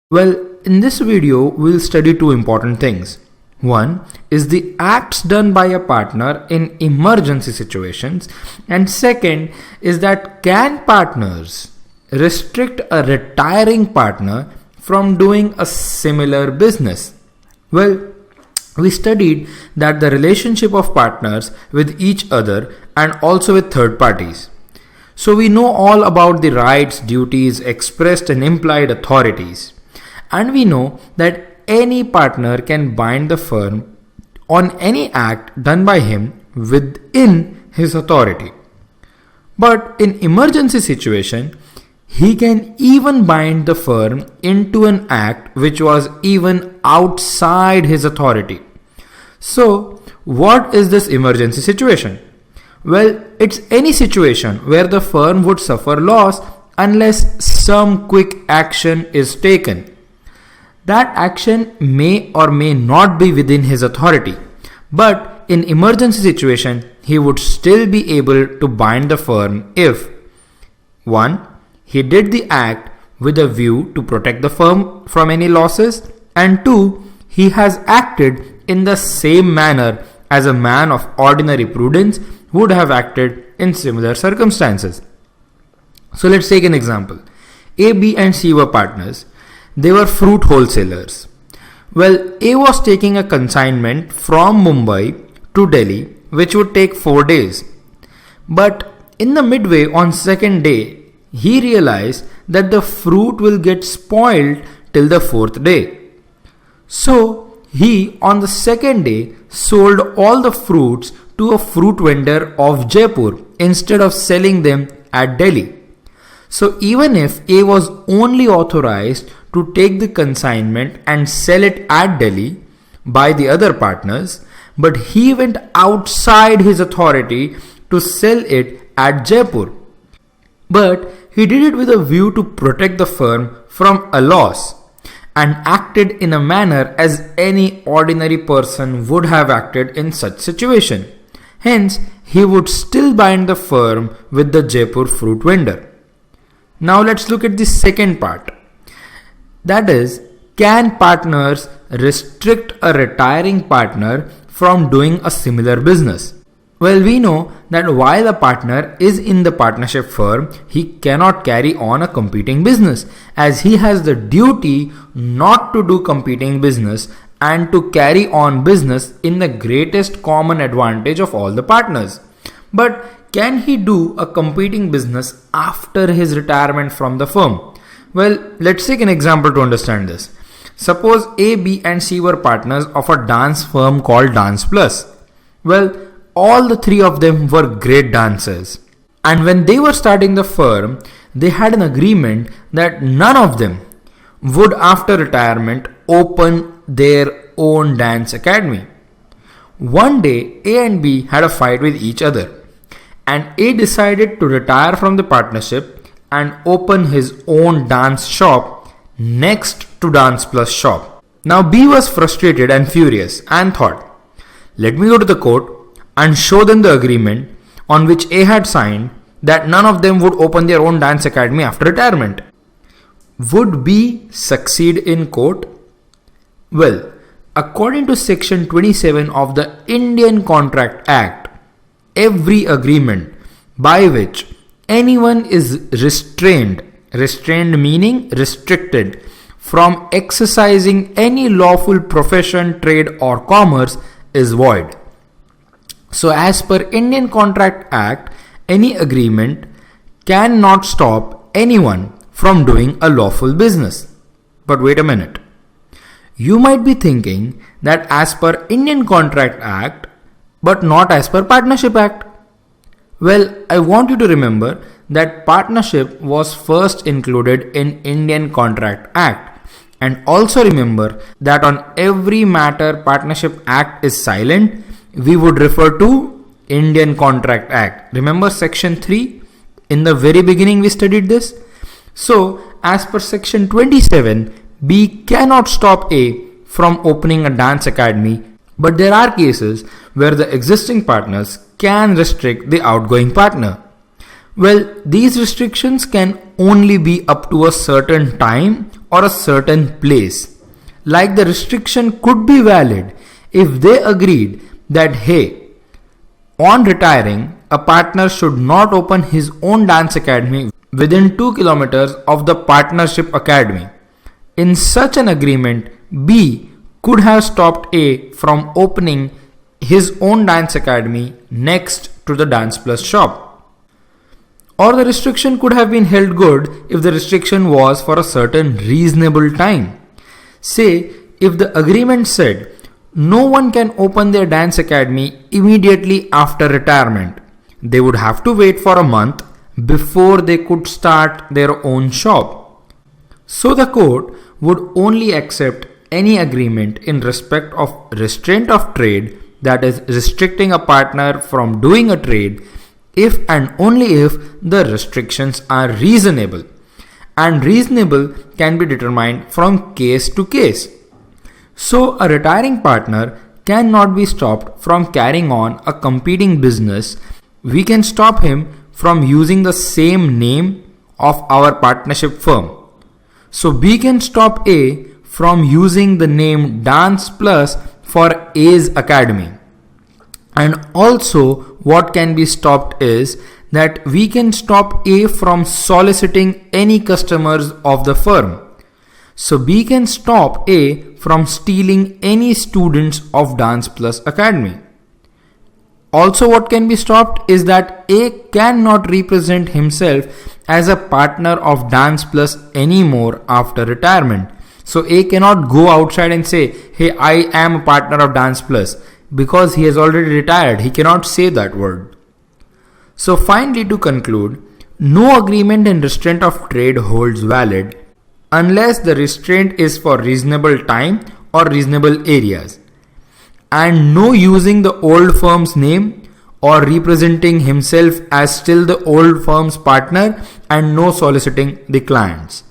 Well, in this video, we'll study two important things. One is the acts done by a partner in emergency situations, and second is that can partners restrict a retiring partner from doing a similar business? Well, we studied that the relationship of partners with each other and also with third parties. So we know all about the rights, duties, expressed and implied authorities. And we know that any partner can bind the firm on any act done by him within his authority. But in emergency situation, he can even bind the firm into an act which was even outside his authority. So, what is this emergency situation? Well, it's any situation where the firm would suffer loss unless some quick action is taken. That action may or may not be within his authority, but in emergency situation, he would still be able to bind the firm if 1. He did the act with a view to protect the firm from any losses, and 2. He has acted in the same manner as a man of ordinary prudence would have acted in similar circumstances. So let's take an example. A, B and C were partners. They were fruit wholesalers. Well, A was taking a consignment from Mumbai to Delhi, which would take 4 days. But in the midway on second day, he realized that the fruit will get spoiled till the 4th day. So he, on the second day, sold all the fruits to a fruit vendor of Jaipur instead of selling them at Delhi. So even if A was only authorized to take the consignment and sell it at Delhi by the other partners, but he went outside his authority to sell it at Jaipur. But he did it with a view to protect the firm from a loss and acted in a manner as any ordinary person would have acted in such situation. Hence, he would still bind the firm with the Jaipur fruit vendor. Now let's look at the second part. That is, can partners restrict a retiring partner from doing a similar business? Well, we know that while a partner is in the partnership firm, he cannot carry on a competing business, as he has the duty not to do competing business and to carry on business in the greatest common advantage of all the partners. But can he do a competing business after his retirement from the firm? Well, let's take an example to understand this. Suppose A, B and C were partners of a dance firm called Dance Plus. Well, all the three of them were great dancers. And when they were starting the firm, they had an agreement that none of them would after retirement open their own dance academy. One day, A and B had a fight with each other, and A decided to retire from the partnership and open his own dance shop next to Dance Plus shop. Now B was frustrated and furious and thought, let me go to the court and show them the agreement on which A had signed that none of them would open their own dance academy after retirement. Would B succeed in court? Well, according to section 27 of the Indian Contract Act, every agreement by which anyone is restrained meaning restricted, from exercising any lawful profession, trade or commerce is void. So as per Indian Contract Act, any agreement cannot stop anyone from doing a lawful business. But wait a minute. You might be thinking that as per Indian Contract Act, but not as per Partnership Act. Well, I want you to remember that partnership was first included in Indian Contract Act, and also remember that on every matter Partnership Act is silent, we would refer to Indian Contract Act. Remember section 3? In the very beginning we studied this. So as per section 27, B cannot stop A from opening a dance academy, but there are cases where the existing partners can restrict the outgoing partner. Well, these restrictions can only be up to a certain time or a certain place. Like the restriction could be valid if they agreed that, hey, on retiring, a partner should not open his own dance academy within 2 kilometers of the partnership academy. In such an agreement, B could have stopped A from opening his own dance academy next to the Dance Plus shop. Or the restriction could have been held good if the restriction was for a certain reasonable time. Say, if the agreement said no one can open their dance academy immediately after retirement, they would have to wait for a month before they could start their own shop. So the court would only accept any agreement in respect of restraint of trade, that is restricting a partner from doing a trade, if and only if the restrictions are reasonable. And reasonable can be determined from case to case. So a retiring partner cannot be stopped from carrying on a competing business. We can stop him from using the same name of our partnership firm. So B can stop A from using the name Dance Plus for A's Academy. And also what can be stopped is that we can stop A from soliciting any customers of the firm. So B can stop A from stealing any students of Dance Plus Academy. Also what can be stopped is that A cannot represent himself as a partner of Dance Plus anymore after retirement. So A cannot go outside and say, hey, I am a partner of Dance Plus, because he has already retired. He cannot say that word. So finally, to conclude, no agreement in restraint of trade holds valid unless the restraint is for reasonable time or reasonable areas, and no using the old firm's name or representing himself as still the old firm's partner, and no soliciting the clients.